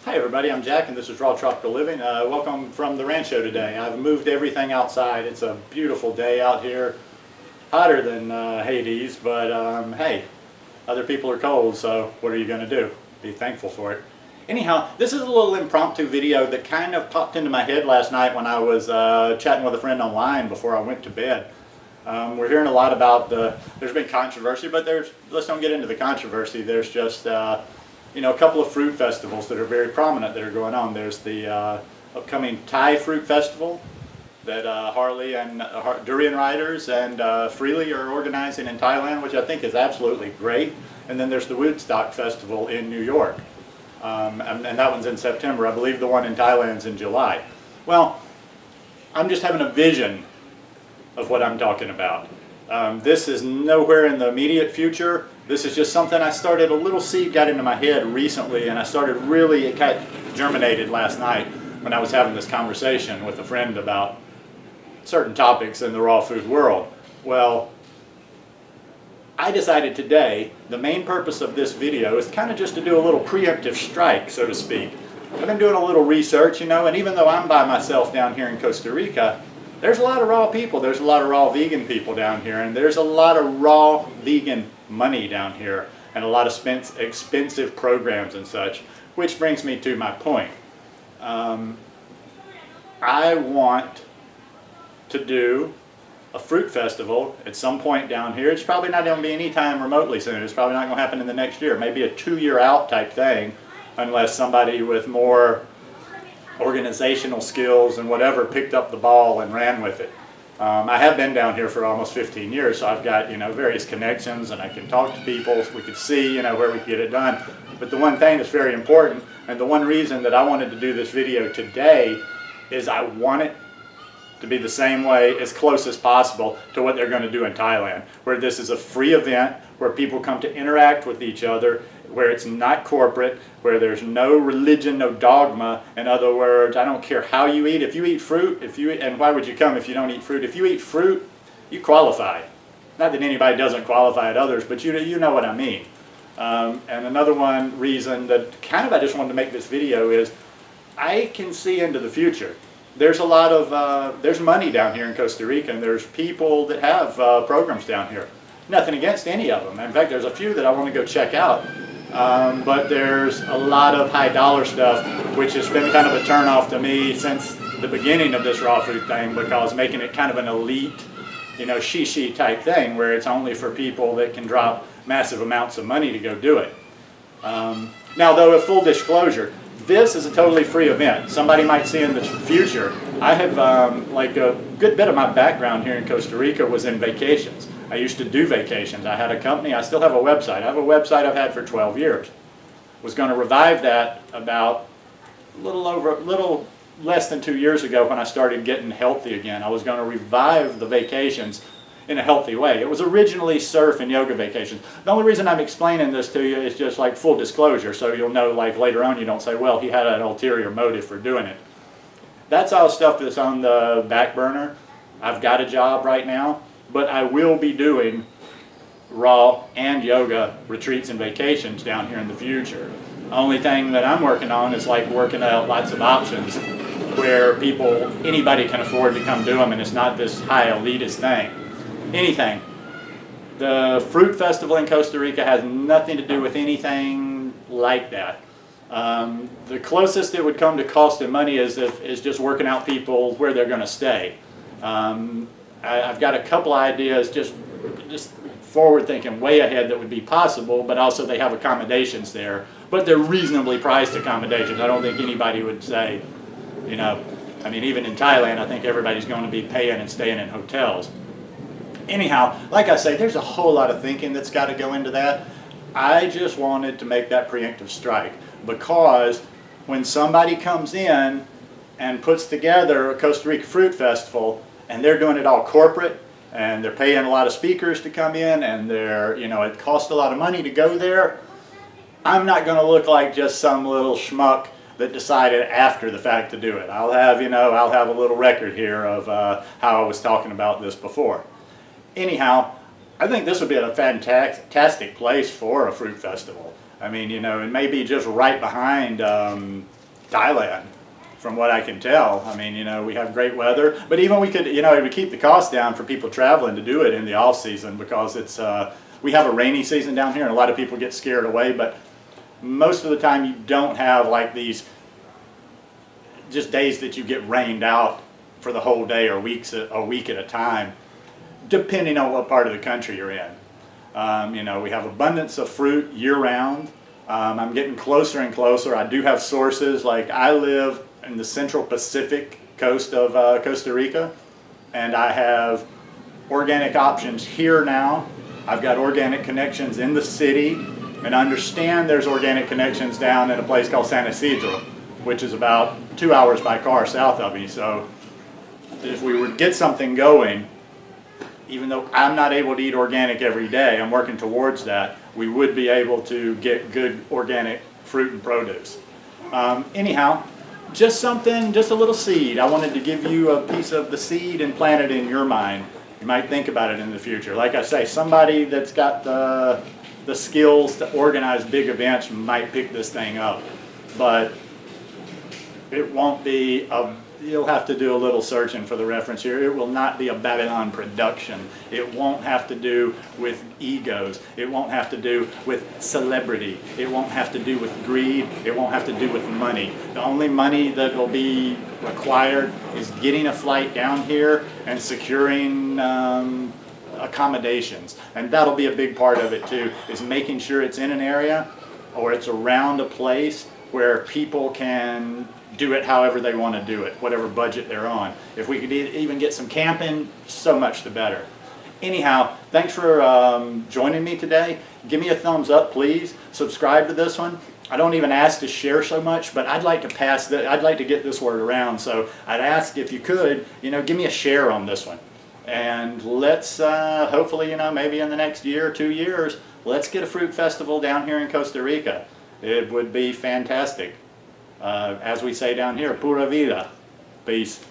Hi everybody, I'm Jack and this is Raw Tropical Living. Welcome from the Rancho today. I've moved everything outside. It's a beautiful day out here. Hotter than Hades, but hey, other people are cold, so what are you going to do? Be thankful for it. Anyhow, this is a little impromptu video that kind of popped into my head last night when I was chatting with a friend online before I went to bed. We're hearing a lot about there's been controversy, but let's don't get into the controversy. There's just a couple of fruit festivals that are very prominent that are going on. There's the upcoming Thai Fruit Festival that Harley and Durian Riders and Freely are organizing in Thailand, which I think is absolutely great. And then there's the Woodstock Festival in New York. And that one's in September. I believe the one in Thailand's in July. Well, I'm just having a vision of what I'm talking about. This is nowhere in the immediate future. This is just something I started, a little seed got into my head recently, and I started really, it kind of germinated last night when I was having this conversation with a friend about certain topics in the raw food world. Well, I decided today, the main purpose of this video is kind of just to do a little preemptive strike, so to speak. I've been doing a little research, and even though I'm by myself down here in Costa Rica, there's a lot of raw people, there's a lot of raw vegan people down here, and there's a lot of raw vegan money down here, and a lot of expensive programs and such, which brings me to my point. I want to do a fruit festival at some point down here. It's probably not going to be any time remotely soon. It's probably not going to happen in the next year. Maybe a 2-year out type thing, unless somebody with more organizational skills and whatever picked up the ball and ran with it. I have been down here for almost 15 years, so I've got various connections, and I can talk to people. So we could see where we could get it done. But the one thing that's very important, and the one reason that I wanted to do this video today, is I want it to be the same way, as close as possible to what they're going to do in Thailand, where this is a free event, where people come to interact with each other, where it's not corporate, where there's no religion, no dogma. In other words, I don't care how you eat. If you eat fruit, and why would you come if you don't eat fruit? If you eat fruit, you qualify. Not that anybody doesn't qualify at others, but you know what I mean. And another reason that I just wanted to make this video is I can see into the future. There's a lot of, there's money down here in Costa Rica, and there's people that have programs down here. Nothing against any of them. In fact, there's a few that I want to go check out. But there's a lot of high dollar stuff, which has been kind of a turnoff to me since the beginning of this raw food thing, because making it kind of an elite, shishi type thing, where it's only for people that can drop massive amounts of money to go do it. Now, though, a full disclosure, this is a totally free event. Somebody might see in the future. I have, like a good bit of my background here in Costa Rica was in vacations. I used to do vacations. I had a company. I still have a website. I have a website I've had for 12 years. Was going to revive that about a little less than 2 years ago when I started getting healthy again. I was going to revive the vacations in a healthy way. It was originally surf and yoga vacations. The only reason I'm explaining this to you is just like full disclosure, so you'll know, like later on, you don't say, well, he had an ulterior motive for doing it. That's all stuff that's on the back burner. I've got a job right now, but I will be doing raw and yoga retreats and vacations down here in the future. The only thing that I'm working on is like working out lots of options where anybody can afford to come do them, and it's not this high elitist thing. Anything. The fruit festival in Costa Rica has nothing to do with anything like that. The closest it would come to cost and money is just working out people where they're going to stay. I've got a couple ideas, just forward thinking, way ahead, that would be possible, but also they have accommodations there. But they're reasonably priced accommodations. I don't think anybody would say, even in Thailand, I think everybody's going to be paying and staying in hotels. Anyhow, like I say, there's a whole lot of thinking that's got to go into that. I just wanted to make that preemptive strike, because when somebody comes in and puts together a Costa Rica Fruit Festival, and they're doing it all corporate, and they're paying a lot of speakers to come in, and it costs a lot of money to go there, I'm not going to look like just some little schmuck that decided after the fact to do it. I'll have a little record here of how I was talking about this before. Anyhow, I think this would be a fantastic place for a fruit festival. I mean, it may be just right behind Thailand, from what I can tell. I mean, you know, we have great weather, but even we could, you know, it would keep the cost down for people traveling to do it in the off season, because it's we have a rainy season down here and a lot of people get scared away, but most of the time you don't have like these just days that you get rained out for the whole day or a week at a time, depending on what part of the country you're in. You know, we have abundance of fruit year-round. I'm getting closer and closer. I do have sources, like I live in the central Pacific coast of Costa Rica, and I have organic options here now. I've got organic connections in the city, and I understand there's organic connections down at a place called San Isidro, which is about 2 hours by car south of me. So if we were to get something going, even though I'm not able to eat organic every day, I'm working towards that, we would be able to get good organic fruit and produce. Anyhow, just something, just a little seed. I wanted to give you a piece of the seed and plant it in your mind. You might think about it in the future. Like I say, somebody that's got the skills to organize big events might pick this thing up. But it won't be a, you'll have to do a little searching for the reference here. It will not be a Babylon production. It won't have to do with egos. It won't have to do with celebrity. It won't have to do with greed. It won't have to do with money. The only money that will be required is getting a flight down here and securing accommodations. And that'll be a big part of it too, is making sure it's in an area or it's around a place where people can do it however they want to do it, whatever budget they're on. If we could even get some camping, so much the better. Anyhow, thanks for joining me today. Give me a thumbs up, please. Subscribe to this one. I don't even ask to share so much, but I'd like to I'd like to get this word around. So I'd ask if you could, you know, give me a share on this one. And let's hopefully, you know, maybe in the next year or 2 years, let's get a fruit festival down here in Costa Rica. It would be fantastic. As we say down here, pura vida. Peace.